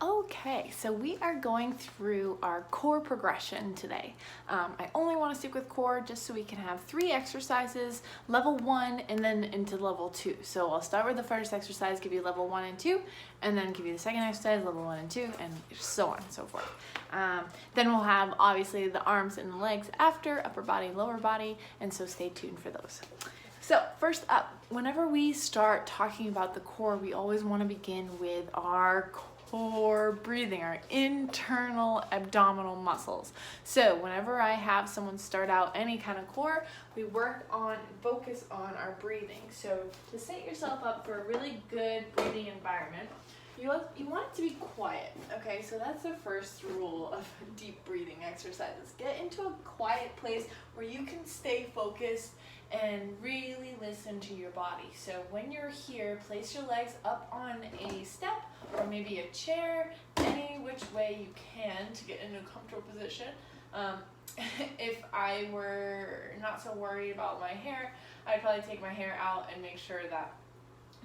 Okay, so we are going through our core progression today. I only want to stick with core just so we can have 3 exercises, level 1 and then into level 2. So I'll start with the first exercise, give you level 1 and 2, and then give you the second exercise, level 1 and 2, and so on and so forth. Then we'll have obviously the arms and the legs after, upper body, lower body, and so stay tuned for those. So first up, whenever we start talking about the core, we always want to begin with our core breathing, our internal abdominal muscles. So whenever I have someone start out any kind of core, we focus on our breathing. So to set yourself up for a really good breathing environment, you want it to be quiet, okay? So that's the first rule of deep breathing exercises. Get into a quiet place where you can stay focused and really listen to your body. So when you're here, place your legs up on a step or maybe a chair, any which way you can to get into a comfortable position. If I were not so worried about my hair, I'd probably take my hair out and make sure that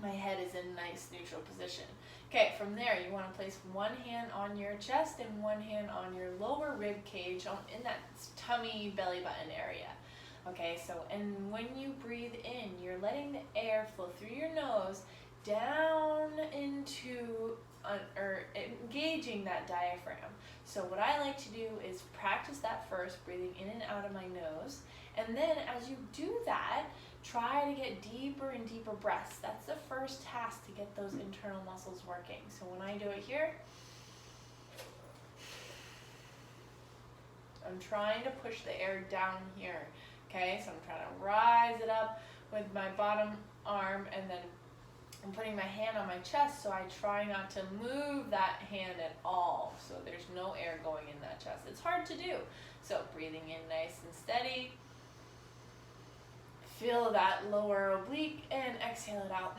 my head is in a nice neutral position. Okay, from there you want to place one hand on your chest and one hand on your lower rib cage in that tummy belly button area. Okay, so and when you breathe in, you're letting the air flow through your nose down into or engaging that diaphragm. So what I like to do is practice that first, breathing in and out of my nose, and then as you do that, try to get deeper and deeper breaths. That's the first task to get those internal muscles working. So when I do it here, I'm trying to push the air down here. Okay, so I'm trying to rise it up with my bottom arm, and then I'm putting my hand on my chest, so I try not to move that hand at all, so there's no air going in that chest. It's hard to do. So breathing in nice and steady. Feel that lower oblique and exhale it out,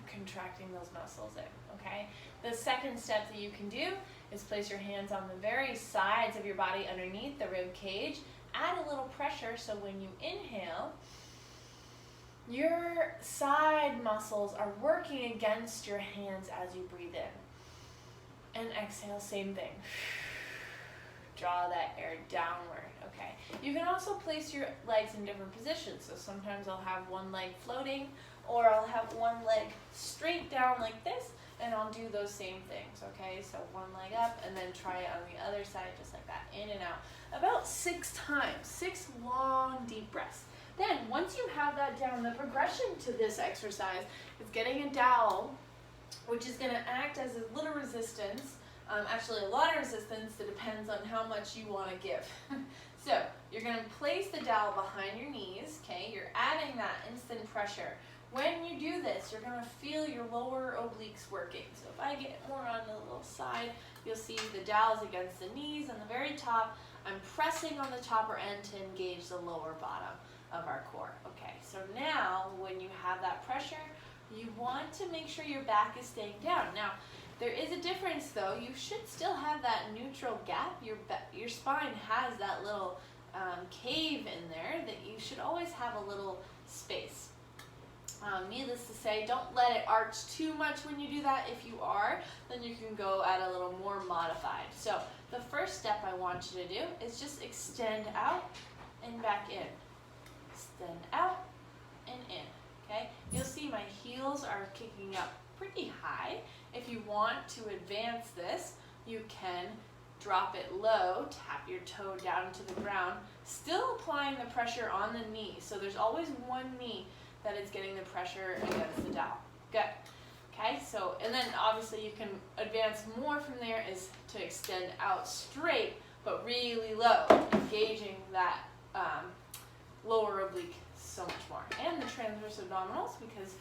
contracting those muscles in, okay? The second step that you can do is place your hands on the very sides of your body underneath the rib cage. Add a little pressure so when you inhale, your side muscles are working against your hands as you breathe in. And exhale, same thing. Draw that air downward, okay? You can also place your legs in different positions. So sometimes I'll have one leg floating, or I'll have one leg straight down like this, and I'll do those same things, okay? So one leg up, and then try it on the other side, just like that, in and out. About 6 times, 6 long, deep breaths. Then, once you have that down, the progression to this exercise is getting a dowel, which is gonna act as a little resistance, actually a lot of resistance that depends on how much you wanna give. So, you're gonna place the dowel behind your knees, okay? You're adding that instant pressure. When you do this, you're gonna feel your lower obliques working. So if I get more on the little side, you'll see the dowel's against the knees on the very top. I'm pressing on the top end to engage the lower bottom of our core. Okay, so now when you have that pressure, you want to make sure your back is staying down. Now, there is a difference though. You should still have that neutral gap. Your spine has that little cave in there that you should always have a little space. Needless to say, don't let it arch too much when you do that. If you are, then you can go at a little more modified. So the first step I want you to do is just extend out and back in. Extend out and in, okay? You'll see my heels are kicking up pretty high. If you want to advance this, you can drop it low, tap your toe down to the ground, still applying the pressure on the knee. So there's always one knee that is getting the pressure against the dowel. Good. Okay, so, and then obviously you can advance more from there is to extend out straight, but really low, engaging that lower oblique so much more. And the transverse abdominals, because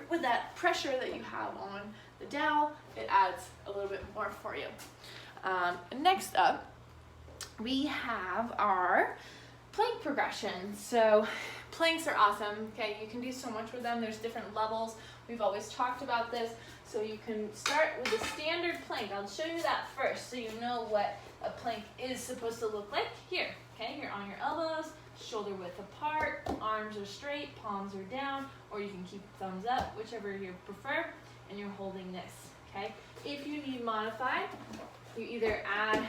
with that pressure that you have on the dowel, it adds a little bit more for you. Next up, we have our plank progression. So planks are awesome, okay? You can do so much with them. There's different levels. We've always talked about this. So you can start with a standard plank. I'll show you that first so you know what a plank is supposed to look like. Here, okay? You're on your elbows, shoulder width apart, arms are straight, palms are down, or you can keep thumbs up, whichever you prefer, and you're holding this, okay? If you need modified, you either add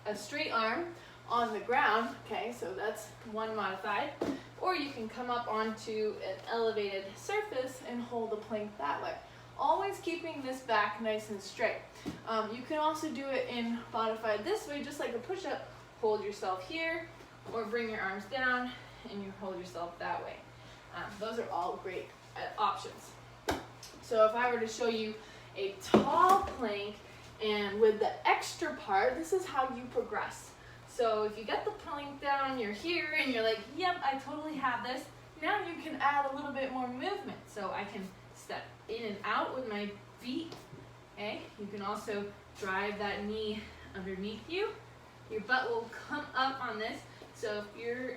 a straight arm on the ground, okay, so that's one modified, or you can come up onto an elevated surface and hold the plank that way. Always keeping this back nice and straight. You can also do it in modified this way, just like a push-up. Hold yourself here, or bring your arms down and you hold yourself that way. Those are all great options. So if I were to show you a tall plank, and with the extra part, this is how you progress. So if you get the plank down, you're here, and you're like, yep, I totally have this. Now you can add a little bit more movement. So I can step in and out with my feet, okay? You can also drive that knee underneath you. Your butt will come up on this. So if you're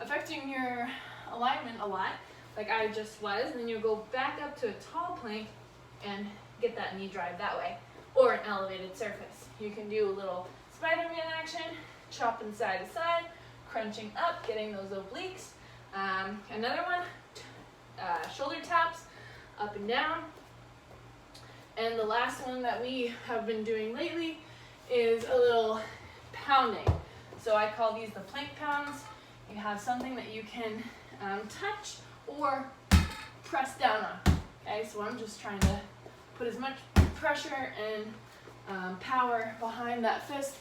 affecting your alignment a lot, like I just was, and then you go back up to a tall plank and get that knee drive that way, or an elevated surface. You can do a little Spider-Man action, chopping side to side, crunching up, getting those obliques. Another one, shoulder taps, up and down. And the last one that we have been doing lately is a little pounding. So I call these the plank pounds. You have something that you can touch or press down on. Okay, so I'm just trying to put as much pressure and power behind that fist,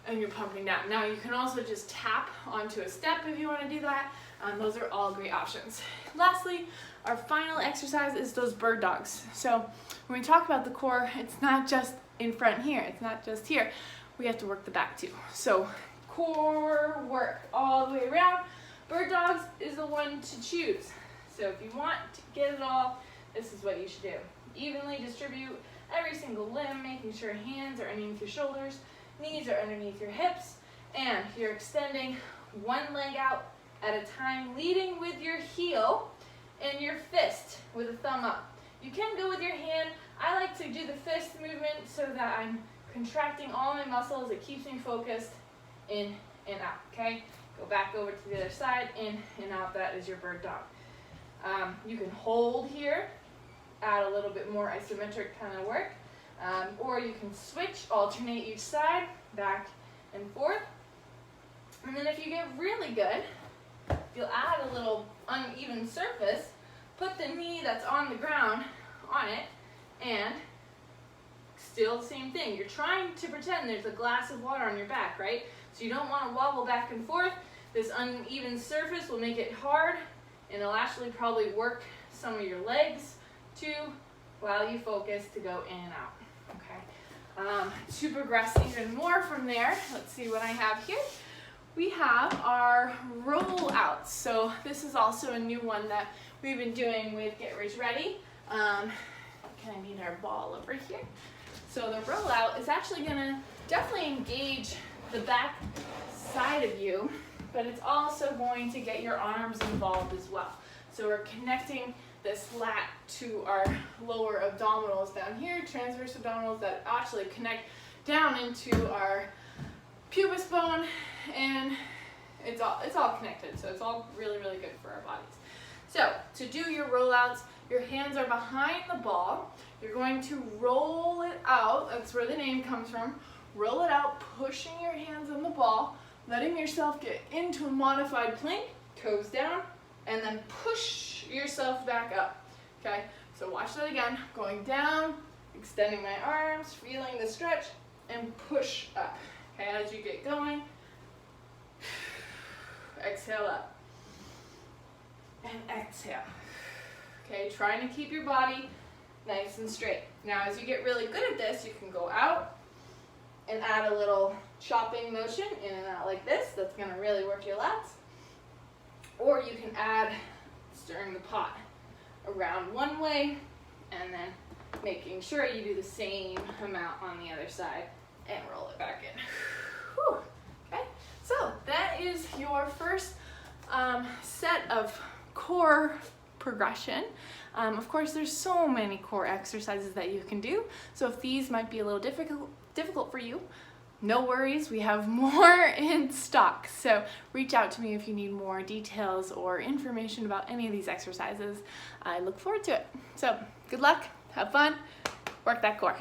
and you're pumping down. Now you can also just tap onto a step if you want to do that. Those are all great options. Lastly, our final exercise is those bird dogs. So when we talk about the core, it's not just in front here, it's not just here. We have to work the back too. So core work all the way around. Bird dogs is the one to choose. So if you want to get it all, this is what you should do. Evenly distribute every single limb, making sure hands are underneath your shoulders, knees are underneath your hips, and you're extending one leg out at a time, leading with your heel and your fist with a thumb up. You can go with your hand. I like to do the fist movement so that I'm contracting all my muscles. It keeps me focused, in and out, okay? Go back over to the other side, in and out. That is your bird dog. You can hold here, add a little bit more isometric kind of work, or you can switch, alternate each side, back and forth. And then if you get really good, you'll add a little uneven surface, put the knee that's on the ground on it, and still the same thing. You're trying to pretend there's a glass of water on your back, right? So you don't want to wobble back and forth. This uneven surface will make it hard, and it'll actually probably work some of your legs too while you focus to go in and out, okay? To progress even more from there, let's see what I have here. We have our rollouts. So this is also a new one that we've been doing with Get Rich Ready. Kind of need our ball over here. So the rollout is actually gonna definitely engage the back side of you, but it's also going to get your arms involved as well. So we're connecting this lat to our lower abdominals down here, transverse abdominals that actually connect down into our pubis bone, and it's all connected, so it's all really, really good for our bodies. So to do your rollouts, your hands are behind the ball. You're going to roll it out. That's where the name comes from. Roll it out, pushing your hands on the ball, letting yourself get into a modified plank, toes down, and then push yourself back up. Okay, so watch that again. Going down, extending my arms, feeling the stretch, and push up. Okay, as you get going, exhale up, and exhale. Okay, trying to keep your body nice and straight. Now, as you get really good at this, you can go out and add a little chopping motion in and out like this. That's going to really work your lats. Or you can add stirring the pot around one way and then making sure you do the same amount on the other side and roll it back in. Whew. Okay, so that is your first set of core progression. Of course, there's so many core exercises that you can do. So if these might be a little difficult for you, no worries, we have more in stock. So reach out to me if you need more details or information about any of these exercises. I look forward to it. So good luck, have fun, work that core.